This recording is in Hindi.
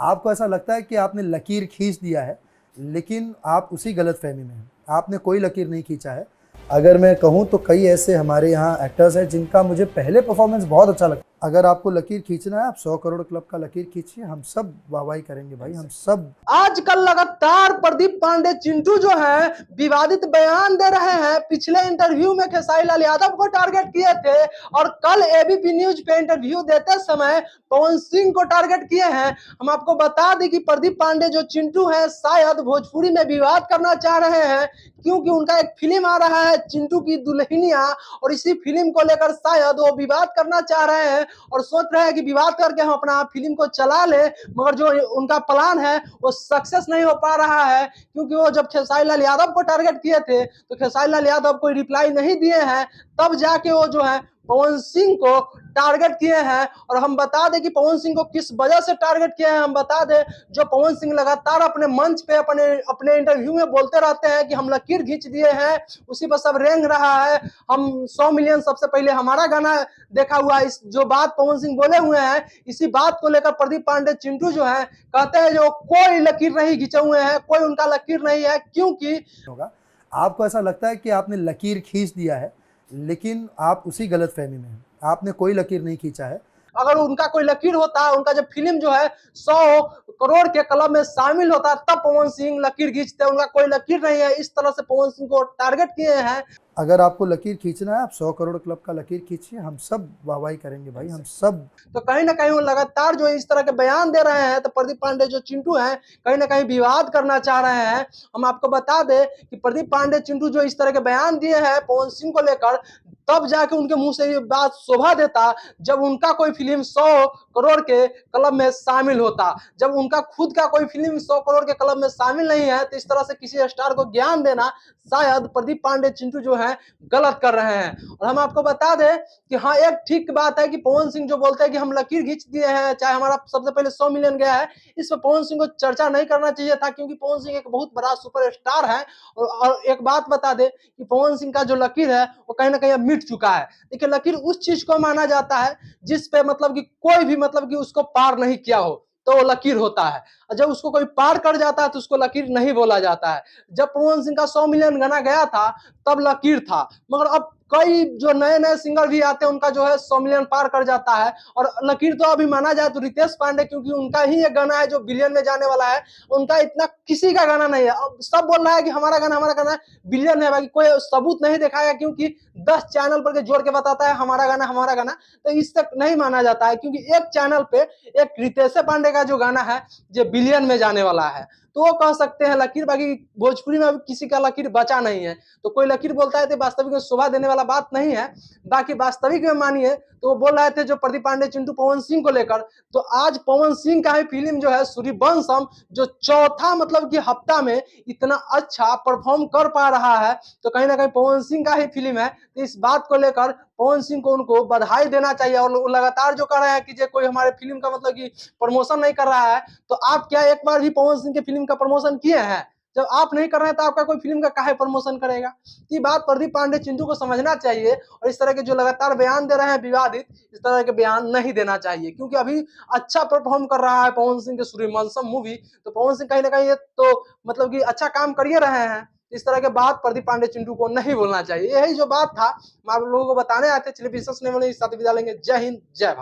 आपको ऐसा लगता है कि आपने लकीर खींच दिया है, लेकिन आप उसी गलतफ़हमी में हैं। आपने कोई लकीर नहीं खींचा है। अगर मैं कहूँ तो कई ऐसे हमारे यहाँ एक्टर्स हैं जिनका मुझे पहले परफ़ॉर्मेंस बहुत अच्छा लगता है। अगर आपको लकीर खींचना है, आप 100 करोड़ क्लब का लकीर खींचिए, हम सब वाहवाही करेंगे भाई, हम सब। आजकल लगातार प्रदीप पांडे चिंटू जो है विवादित बयान दे रहे हैं। पिछले इंटरव्यू में खेसारी लाल यादव को टारगेट किए थे और कल एबीपी न्यूज पे इंटरव्यू देते समय पवन सिंह को टारगेट किए हैं। हम आपको बता दें कि प्रदीप पांडे जो चिंटू है शायद भोजपुरी में विवाद करना चाह रहे हैं, क्योंकि उनका एक फिल्म आ रहा है चिंटू की दुल्हनिया, और इसी फिल्म को लेकर शायद वो विवाद करना चाह रहे हैं और सोच रहे हैं कि विवाद करके हम अपना फिल्म को चला ले। मगर जो उनका प्लान है वो सक्सेस नहीं हो पा रहा है, क्योंकि वो जब खेसारी लाल यादव को टारगेट किए थे तो खेसारी लाल यादव कोई रिप्लाई नहीं दिए हैं, तब जाके वो जो है पवन सिंह को टारगेट किए हैं। और हम बता दें कि पवन सिंह को किस वजह से टारगेट किए हैं। हम बता दें, जो पवन सिंह लगातार अपने मंच पे अपने इंटरव्यू में बोलते रहते हैं कि हम लकीर खींच दिए हैं, उसी पर सब रेंग रहा है, हम 100 मिलियन सबसे पहले हमारा गाना देखा हुआ। इस जो बात पवन सिंह बोले हुए हैं, इसी बात को लेकर प्रदीप पांडे चिंटू जो है कहते हैं जो कोई लकीर नहीं खींचे हुए हैं, कोई उनका लकीर नहीं है, क्योंकि होगा। आपको ऐसा लगता है कि आपने लकीर खींच दिया है, लेकिन आप उसी गलतफ़हमी में हैं। आपने कोई लकीर नहीं खींचा है। अगर उनका कोई लकीर होता, उनका जब फिल्म जो है 100 करोड़ के क्लब में शामिल होता, तब पवन सिंह लकीर खींचते। उनका कोई लकीर नहीं है, इस तरह से पवन सिंह को टारगेट किए हैं। अगर आपको लकीर खींचना है, आप 100 करोड़ क्लब का लकीर खींचिए, हम सब वाहवाही करेंगे भाई, हम सब। तो कहीं ना कहीं वो लगातार जो इस तरह के बयान दे रहे हैं, तो प्रदीप पांडे जो चिंटू हैं कहीं ना कहीं विवाद करना चाह रहे हैं। हम आपको बता दें कि प्रदीप पांडे चिंटू जो इस तरह के बयान दिए हैं पवन सिंह को लेकर, तब जाके उनके मुंह से ये बात शोभा देता जब उनका कोई फिल्म 100 करोड़ के क्लब में शामिल होता। जब उनका खुद का कोई फिल्म 100 करोड़ के क्लब में शामिल नहीं है, तो इस तरह से किसी स्टार को ज्ञान देना शायद प्रदीप पांडे चिंटू जो है गलत कर रहे हैं। और हम आपको बता दें कि हाँ, एक ठीक बात है कि पवन सिंह जो बोलते हैं कि हम लकीर खींच दिए हैं, चाहे हमारा सबसे पहले 100 मिलियन गया है, इस पर पवन सिंह को चर्चा नहीं करना चाहिए था, क्योंकि पवन सिंह एक बहुत बड़ा सुपरस्टार है। और एक बात बता दे कि पवन सिंह का जो लकीर है वो कहीं ना कहीं अब मिट चुका है। देखिए, लकीर उस चीज को माना जाता है जिस पे मतलब कि कोई भी मतलब कि उसको पार नहीं किया हो, तो वो लकीर होता है। और जब उसको कोई पार कर जाता है तो उसको लकीर नहीं बोला जाता है। जब पवन सिंह का 100 मिलियन गाना गया था तब लकीर था, मगर अब कई जो नए नए सिंगर भी आते हैं उनका जो है 100 मिलियन पार कर जाता है। और लकीर तो अभी माना जाए तो रितेश पांडे, क्योंकि उनका ही एक गाना है जो बिलियन में जाने वाला है। उनका इतना किसी का गाना नहीं है। अब सब बोल रहा है कि हमारा गाना बिलियन है, बाकी कोई सबूत नहीं दिखाया, क्योंकि 10 चैनल पर के जोड़ के बताता है हमारा गाना। तो इस तक नहीं माना जाता है, क्योंकि एक चैनल पे एक रितेश पांडे का जो गाना है जो बिलियन में जाने वाला है, तो वो कह सकते हैं लकीर। बाकी भोजपुरी में अभी किसी का लकीर बचा नहीं है, तो कोई लकीर बोलता है तो वास्तविक में शोभा देने वाला बात नहीं है। बाकी वास्तविक में मानिए तो वो बोल रहे थे जो प्रदीप पांडे चिंटू पवन सिंह को लेकर, तो आज पवन सिंह का ही फिल्म जो है सूर्यवंशम, जो चौथा मतलब कि हफ्ता में इतना अच्छा परफॉर्म कर पा रहा है, तो कहीं ना कहीं पवन सिंह का ही फिल्म है। तो इस बात को लेकर पवन सिंह को उनको बधाई देना चाहिए। और लगातार जो कर रहे हैं कि जो कोई हमारे फिल्म का मतलब कि प्रमोशन नहीं कर रहा है, तो आप क्या एक बार भी पवन सिंह के फिल्म का प्रमोशन किए हैं? जब आप नहीं कर रहे हैं तो आपका कोई फिल्म का काहे प्रमोशन करेगा? ये बात प्रदीप पांडे चिंटू को समझना चाहिए। और इस तरह के जो लगातार बयान दे रहे हैं विवादित, इस तरह के बयान नहीं देना चाहिए, क्योंकि अभी अच्छा परफॉर्म कर रहा है पवन सिंह के सूर्यवंशम मूवी। तो पवन सिंह कहीं ना कहीं तो मतलब कि अच्छा काम कर रहे हैं। इस तरह के बात प्रदीप पांडे चिंटू को नहीं बोलना चाहिए। यही जो बात था मैं आप लोगों को बताने आए थे। चलिए विशेष नहीं बोले, इस साथ विदा लेंगे। जय हिंद, जय भारत।